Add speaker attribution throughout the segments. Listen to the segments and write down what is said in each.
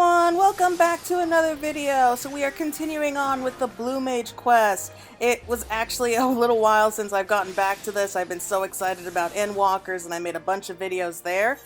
Speaker 1: everyone, welcome back to another video. So we are continuing on with the Blue Mage quest. It was actually a little while since I've gotten back to this. I've been so excited about Endwalkers and I made a bunch of videos there.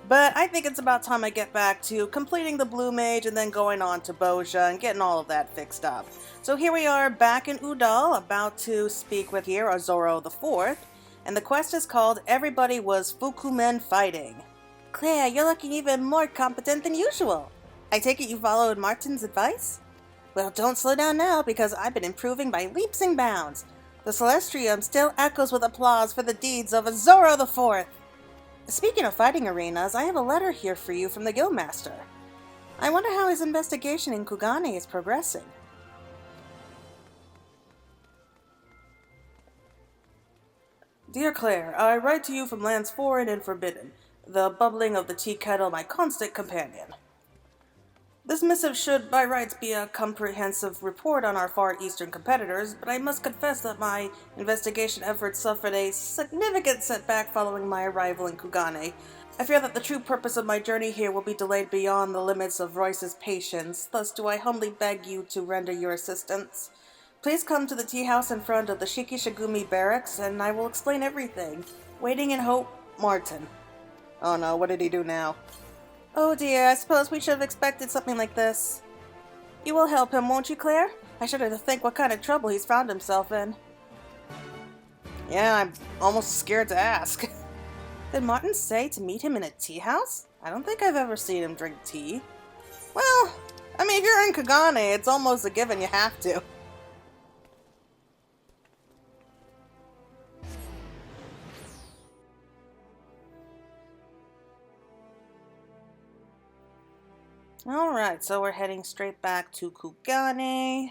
Speaker 1: But I think it's about time I get back to completing the Blue Mage and then going on to Boja and getting all of that fixed up. So here we are back in Udal, about to speak with here Azoro IV. And the quest is called Everybody Was Fukuman Fighting. Claire, you're looking even more competent than usual. I take it you followed Martyn's advice? Well, don't slow down now, because I've been improving by leaps and bounds. The Celestium still echoes with applause for the deeds of Azoro IV. Speaking of fighting arenas, I have a letter here for you from the Guildmaster. I wonder how his investigation in Kugane is progressing. Dear Claire, I write to you from lands foreign and forbidden. The bubbling of the tea kettle, my constant companion. This missive should, by rights, be a comprehensive report on our far eastern competitors, but I must confess that my investigation efforts suffered a significant setback following my arrival in Kugane. I fear that the true purpose of my journey here will be delayed beyond the limits of Royce's patience, thus do I humbly beg you to render your assistance. Please come to the tea house in front of the Shikishigumi barracks, and I will explain everything. Waiting in hope, Martyn. Oh no, what did he do now? Oh dear, I suppose we should have expected something like this. You will help him, won't you, Claire? I shudder to think what kind of trouble he's found himself in. Yeah, I'm almost scared to ask. Did Martyn say to meet him in a tea house? I don't think I've ever seen him drink tea. Well, I mean, if you're in Kugane, it's almost a given you have to. Alright, so we're heading straight back to Kugane.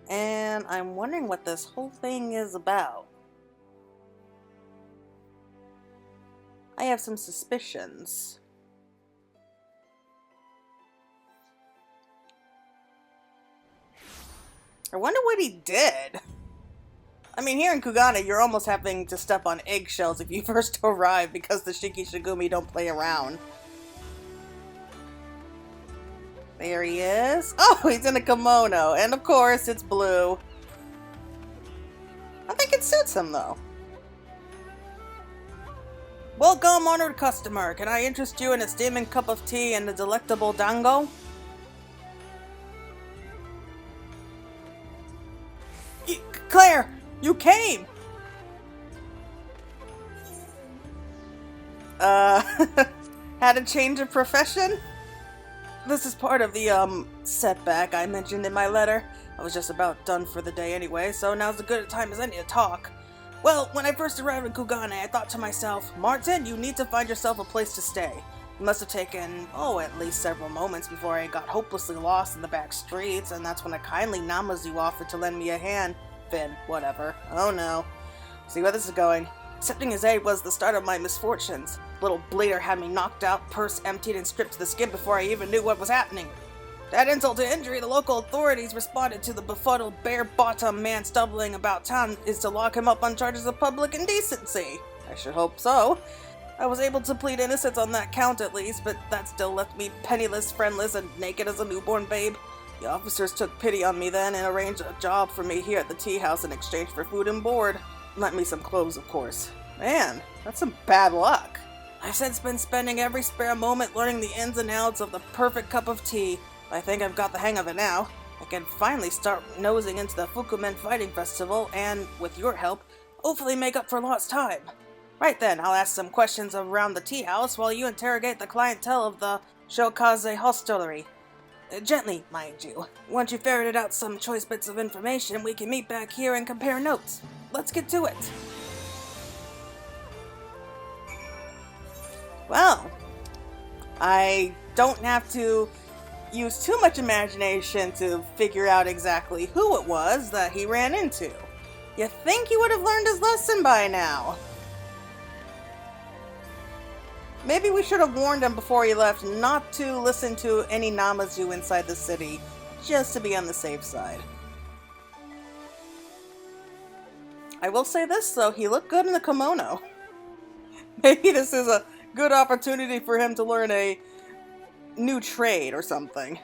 Speaker 1: And I'm wondering what this whole thing is about. I have some suspicions. I wonder what he did. I mean, here in Kugane, you're almost having to step on eggshells if you first arrive because the Shikishigumi don't play around. There he is. Oh, he's in a kimono. And of course, it's blue. I think it suits him, though. Welcome, honored customer. Can I interest you in a steaming cup of tea and a delectable dango? Claire, you came! Had a change of profession? This is part of the, setback I mentioned in my letter. I was just about done for the day anyway, so now's as good a time as any to talk. Well, when I first arrived in Kugane, I thought to myself, Martyn, you need to find yourself a place to stay. It must have taken, at least several moments before I got hopelessly lost in the back streets, and that's when a kindly Namazu offered to lend me a hand. Finn, whatever. Oh no. See where this is going. Accepting his aid was the start of my misfortunes. Little bleeder had me knocked out, purse emptied, and stripped to the skin before I even knew what was happening. To add insult to injury, the local authorities responded to the befuddled, bare-bottom man stumbling about town is to lock him up on charges of public indecency. I should hope so. I was able to plead innocence on that count at least, but that still left me penniless, friendless, and naked as a newborn babe. The officers took pity on me then and arranged a job for me here at the tea house in exchange for food and board. Lent me some clothes, of course. Man, that's some bad luck. I've since been spending every spare moment learning the ins and outs of the perfect cup of tea. I think I've got the hang of it now. I can finally start nosing into the Fukuman Fighting Festival and, with your help, hopefully make up for lost time. Right then, I'll ask some questions around the tea house while you interrogate the clientele of the Shokaze hostelry. Gently, mind you. Once you've ferreted out some choice bits of information, we can meet back here and compare notes. Let's get to it. Well, I don't have to use too much imagination to figure out exactly who it was that he ran into. You'd think he would have learned his lesson by now. Maybe we should have warned him before he left not to listen to any Namazu inside the city, just to be on the safe side. I will say this though, he looked good in the kimono. Maybe this is a good opportunity for him to learn a new trade or something.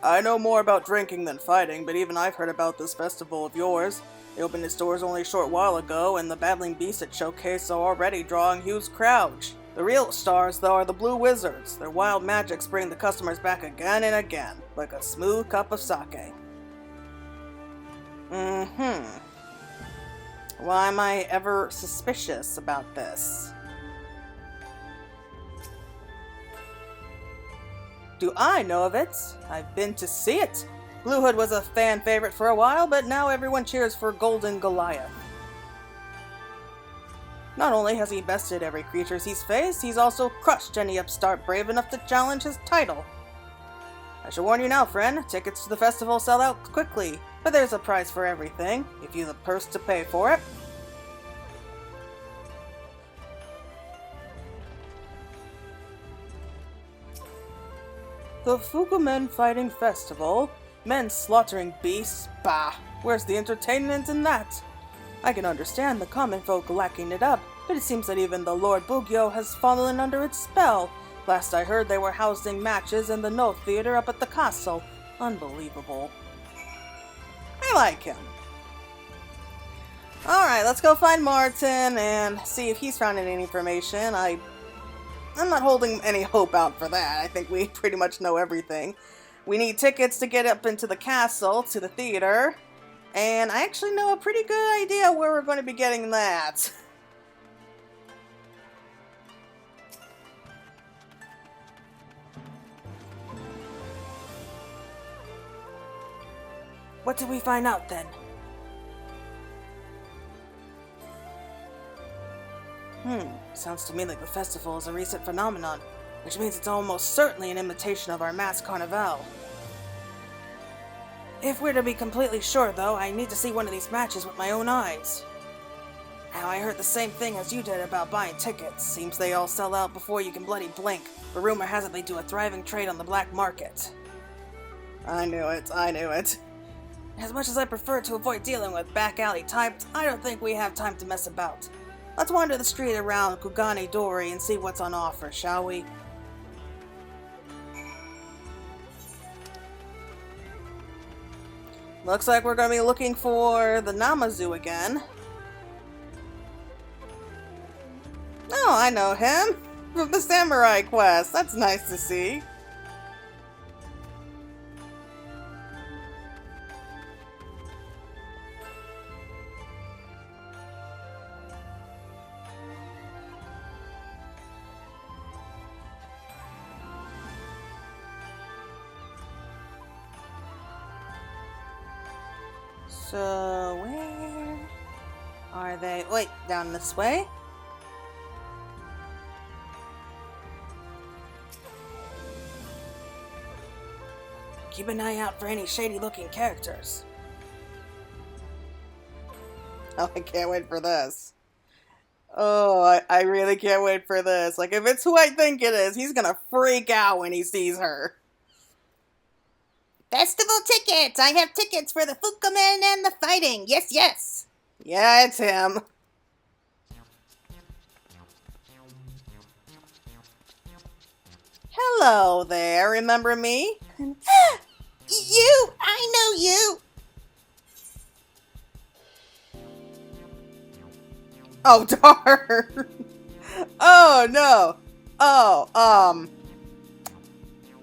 Speaker 1: I know more about drinking than fighting, but even I've heard about this festival of yours. It opened its doors only a short while ago, and the battling beasts it showcased are already drawing huge crowds. The real stars, though, are the blue wizards. Their wild magics bring the customers back again and again, like a smooth cup of sake. Why am I ever suspicious about this? Do I know of it? I've been to see it. Blue Hood was a fan favorite for a while, but now everyone cheers for Golden Goliath. Not only has he bested every creature he's faced, he's also crushed any upstart brave enough to challenge his title. I shall warn you now, friend, tickets to the festival sell out quickly, but there's a price for everything, if you've the purse to pay for it. The Fukuman Fighting Festival? Men slaughtering beasts? Bah! Where's the entertainment in that? I can understand the common folk lacking it up, but it seems that even the Lord Bugyo has fallen under its spell. Last I heard they were housing matches in the No Theater up at the castle. Unbelievable. I like him. Alright, let's go find Martyn and see if he's found any information. I'm not holding any hope out for that. I think we pretty much know everything. We need tickets to get up into the castle, to the theater, and I actually know a pretty good idea where we're going to be getting that. What did we find out then? Sounds to me like the festival is a recent phenomenon, which means it's almost certainly an imitation of our mass carnival. If we're to be completely sure, though, I need to see one of these matches with my own eyes. Now, I heard the same thing as you did about buying tickets. Seems they all sell out before you can bloody blink, but rumor has it they do a thriving trade on the black market. I knew it. As much as I prefer to avoid dealing with back alley types, I don't think we have time to mess about. Let's wander the street around Kugane Dori and see what's on offer, shall we? Looks like we're going to be looking for the Namazu again. Oh, I know him! From the Samurai Quest. That's nice to see. So, where are they? Wait, down this way? Keep an eye out for any shady-looking characters. Oh, I can't wait for this. Oh, I really can't wait for this. Like, if it's who I think it is, he's gonna freak out when he sees her.
Speaker 2: Festival tickets! I have tickets for the Fukuman and the fighting! Yes, yes!
Speaker 1: Yeah, it's him. Hello there, remember me?
Speaker 2: You! I know you!
Speaker 1: Oh, darn! Oh, no! Oh,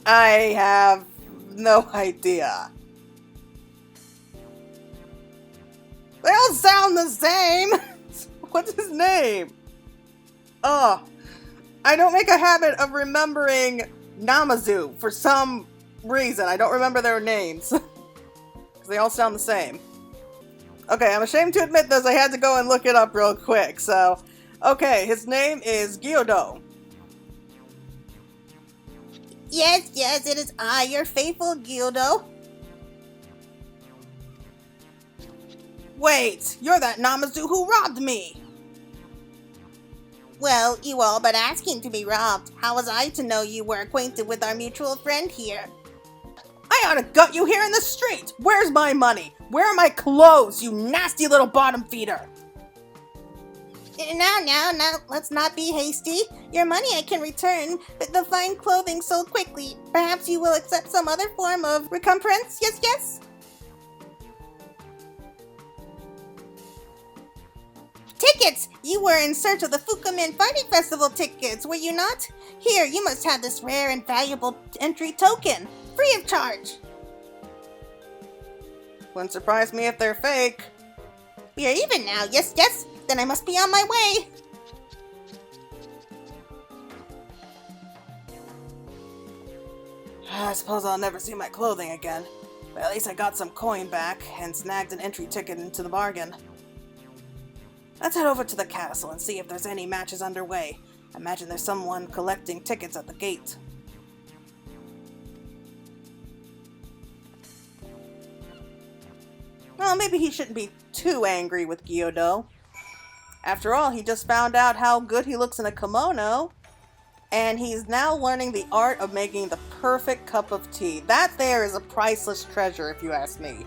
Speaker 1: I have no idea. They all sound the same! What's his name? Oh, I don't make a habit of remembering Namazu for some reason. I don't remember their names. Because they all sound the same. Okay, I'm ashamed to admit this. I had to go and look it up real quick. So, okay, his name is Gyodo.
Speaker 2: Yes, yes, it is I, your faithful Gyodo.
Speaker 1: Wait, you're that Namazu who robbed me!
Speaker 2: Well, you all but asking to be robbed. How was I to know you were acquainted with our mutual friend here?
Speaker 1: I ought to gut you here in the street! Where's my money? Where are my clothes, you nasty little bottom feeder?
Speaker 2: No, let's not be hasty. Your money I can return, but the fine clothing sold quickly. Perhaps you will accept some other form of recompense? Yes? Tickets! You were in search of the Fukuman Fighting Festival tickets, were you not? Here, you must have this rare and valuable entry token, free of charge.
Speaker 1: Wouldn't surprise me if they're fake.
Speaker 2: We are even now, yes? Then I must be on my way.
Speaker 1: I suppose I'll never see my clothing again. But at least I got some coin back and snagged an entry ticket into the bargain. Let's head over to the castle and see if there's any matches underway. I imagine there's someone collecting tickets at the gate. Well, maybe he shouldn't be too angry with Gyudo. After all, he just found out how good he looks in a kimono, and he's now learning the art of making the perfect cup of tea. That there is a priceless treasure, if you ask me.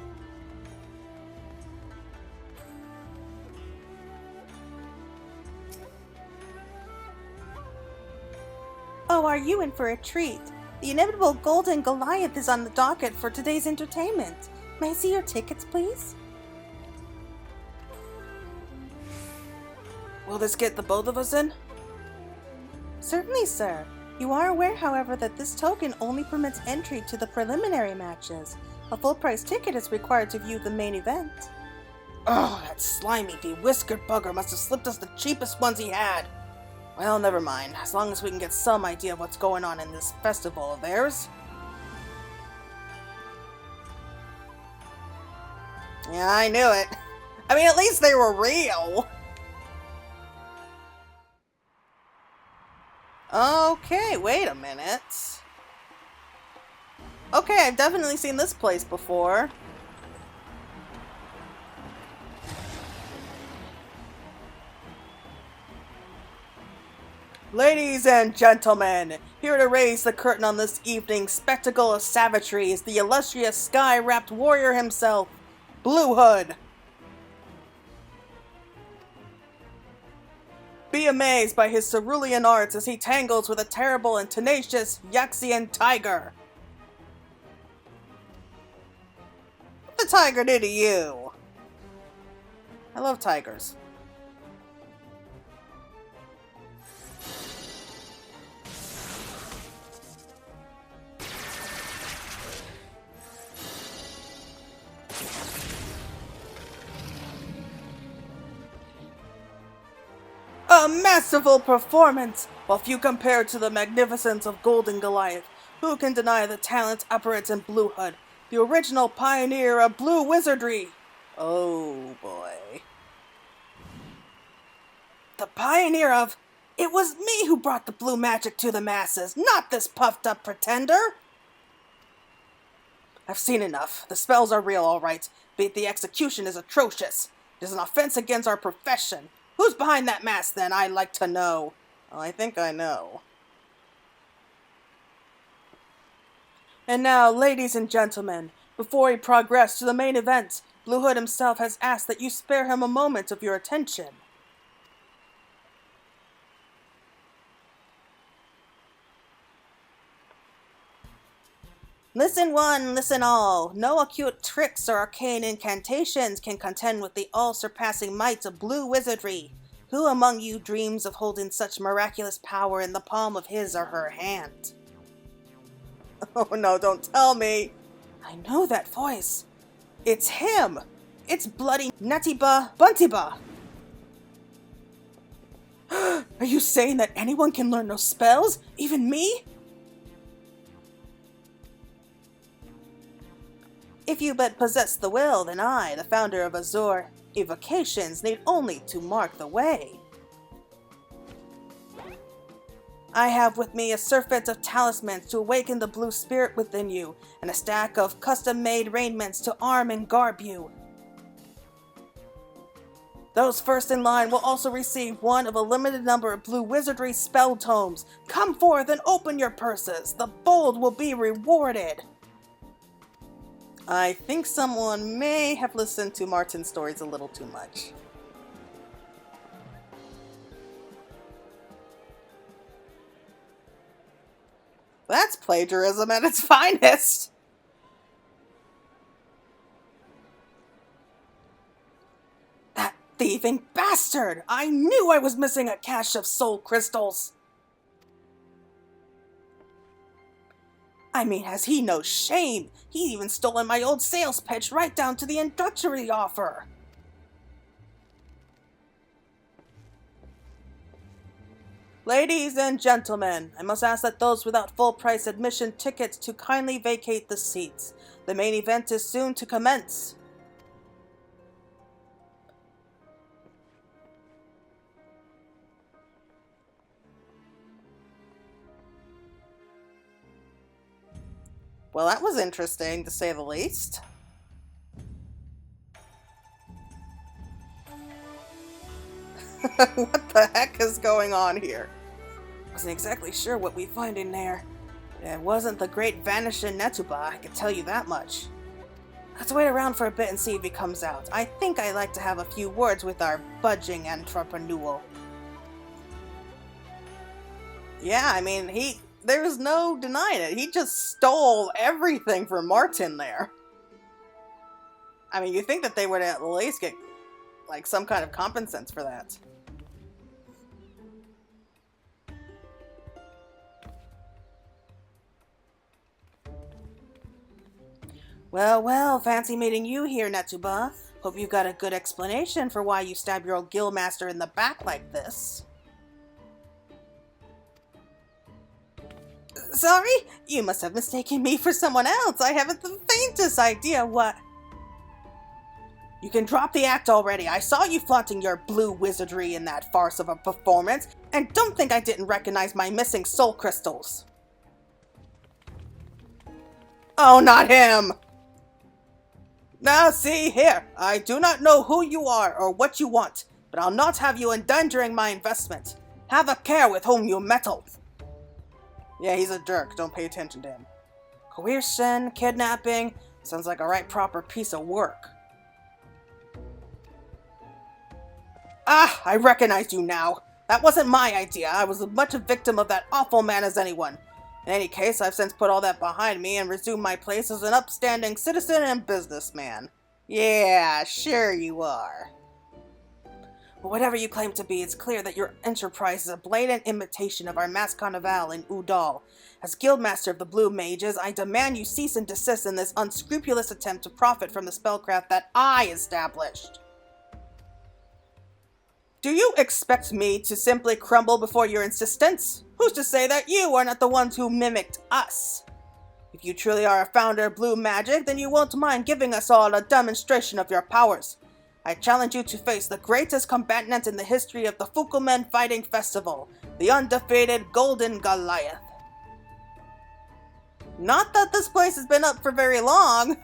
Speaker 2: Oh, are you in for a treat? The inevitable Golden Goliath is on the docket for today's entertainment. May I see your tickets, please?
Speaker 1: Will this get the both of us in?
Speaker 2: Certainly, sir. You are aware, however, that this token only permits entry to the preliminary matches. A full-price ticket is required to view the main event.
Speaker 1: Oh, that slimy, bewhiskered bugger must have slipped us the cheapest ones he had. Well, never mind, as long as we can get some idea of what's going on in this festival of theirs. Yeah, I knew it. I mean, at least they were real. Okay, wait a minute. Okay, I've definitely seen this place before. Ladies and gentlemen, here to raise the curtain on this evening's spectacle of savagery is the illustrious sky-wrapped warrior himself, Blue Hood. Be amazed by his cerulean arts as he tangles with a terrible and tenacious Yaxian tiger. What the tiger did to you? I love tigers. A masterful performance! While few compare to the magnificence of Golden Goliath, who can deny the talent operates in Blue Hood, the original pioneer of blue wizardry? Oh boy. The pioneer of... It was me who brought the blue magic to the masses, not this puffed up pretender! I've seen enough. The spells are real, all right, but the execution is atrocious. It is an offense against our profession. Who's behind that mask, then? I'd like to know. Well, I think I know. And now, ladies and gentlemen, before we progress to the main event, Blue Hood himself has asked that you spare him a moment of your attention. Listen one, listen all. No acute tricks or arcane incantations can contend with the all-surpassing might of blue wizardry. Who among you dreams of holding such miraculous power in the palm of his or her hand? Oh no, don't tell me. I know that voice. It's him. It's bloody Natiba Buntiba. Are you saying that anyone can learn those spells? Even me? If you but possess the will, then I, the founder of Azure Evocations, need only to mark the way. I have with me a surfeit of talismans to awaken the blue spirit within you, and a stack of custom-made raiments to arm and garb you. Those first in line will also receive one of a limited number of blue wizardry spell tomes. Come forth and open your purses. The bold will be rewarded. I think someone may have listened to Martyn's stories a little too much. That's plagiarism at its finest. That thieving bastard! I knew I was missing a cache of soul crystals! I mean, has he no shame? He even stolen my old sales pitch right down to the introductory offer! Ladies and gentlemen, I must ask that those without full-price admission tickets to kindly vacate the seats. The main event is soon to commence. Well, that was interesting, to say the least. What the heck is going on here? Wasn't exactly sure what we'd find in there. It wasn't the great Vanishing Netuba, I can tell you that much. Let's wait around for a bit and see if he comes out. I think I'd like to have a few words with our budging entrepreneur. Yeah, I mean, there's no denying it. He just stole everything from Martyn there. I mean, you think that they would at least get, like, some kind of compensance for that. Well, well, fancy meeting you here, Netuba. Hope you got a good explanation for why you stabbed your old guildmaster in the back like this. Sorry? You must have mistaken me for someone else. I haven't the faintest idea what... You can drop the act already. I saw you flaunting your blue wizardry in that farce of a performance, and don't think I didn't recognize my missing soul crystals. Oh, not him! Now see here, I do not know who you are or what you want, but I'll not have you endangering my investment. Have a care with whom you meddle. Yeah, he's a jerk. Don't pay attention to him. Coercion, kidnapping, sounds like a right proper piece of work. Ah, I recognize you now. That wasn't my idea. I was as much a victim of that awful man as anyone. In any case, I've since put all that behind me and resumed my place as an upstanding citizen and businessman. Yeah, sure you are. But whatever you claim to be, it's clear that your enterprise is a blatant imitation of our Mass Carnival in Udal. As Guildmaster of the Blue Mages, I demand you cease and desist in this unscrupulous attempt to profit from the spellcraft that I established. Do you expect me to simply crumble before your insistence? Who's to say that you are not the ones who mimicked us? If you truly are a founder of blue magic, then you won't mind giving us all a demonstration of your powers. I challenge you to face the greatest combatant in the history of the Fukuman Fighting Festival, the undefeated Golden Goliath. Not that this place has been up for very long.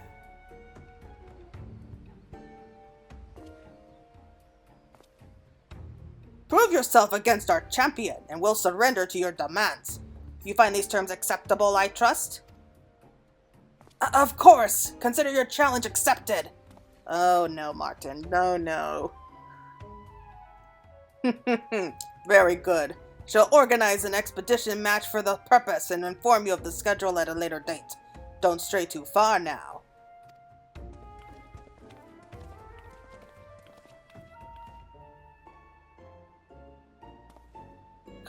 Speaker 1: Prove yourself against our champion, and we'll surrender to your demands. You find these terms acceptable, I trust? Of course! Consider your challenge accepted! Oh no, Martyn. No, no. Very good. Shall organize an expedition match for the purpose and inform you of the schedule at a later date. Don't stray too far now.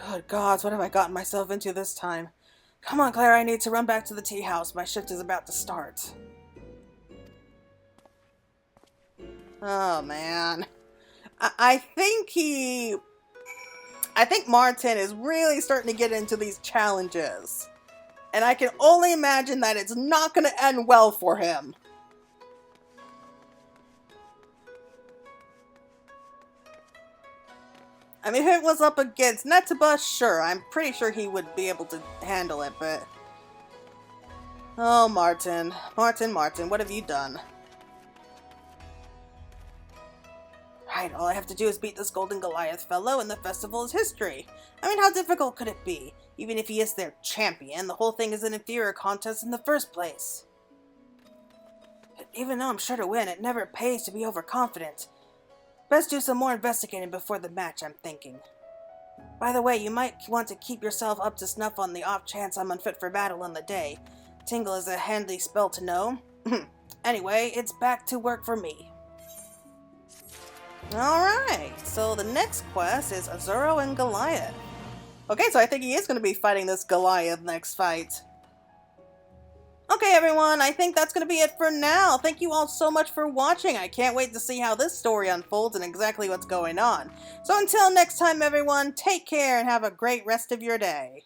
Speaker 1: Good gods, what have I gotten myself into this time? Come on, Claire, I need to run back to the tea house. My shift is about to start. Oh, man. I think Martyn is really starting to get into these challenges. And I can only imagine that it's not going to end well for him. I mean, if it was up against Netuba, sure, I'm pretty sure he would be able to handle it, but... Oh, Martyn. Martyn, what have you done? Right, all I have to do is beat this Golden Goliath fellow, and the festival is history. I mean, how difficult could it be? Even if he is their champion, the whole thing is an inferior contest in the first place. But even though I'm sure to win, it never pays to be overconfident. Best do some more investigating before the match, I'm thinking. By the way, you might want to keep yourself up to snuff on the off chance I'm unfit for battle in the day. Tingle is a handy spell to know. Anyway, it's back to work for me. Alright, so the next quest is Azuro and Goliath. Okay, so I think he is going to be fighting this Goliath next fight. Okay, everyone, I think that's going to be it for now. Thank you all so much for watching. I can't wait to see how this story unfolds and exactly what's going on. So until next time, everyone, take care and have a great rest of your day.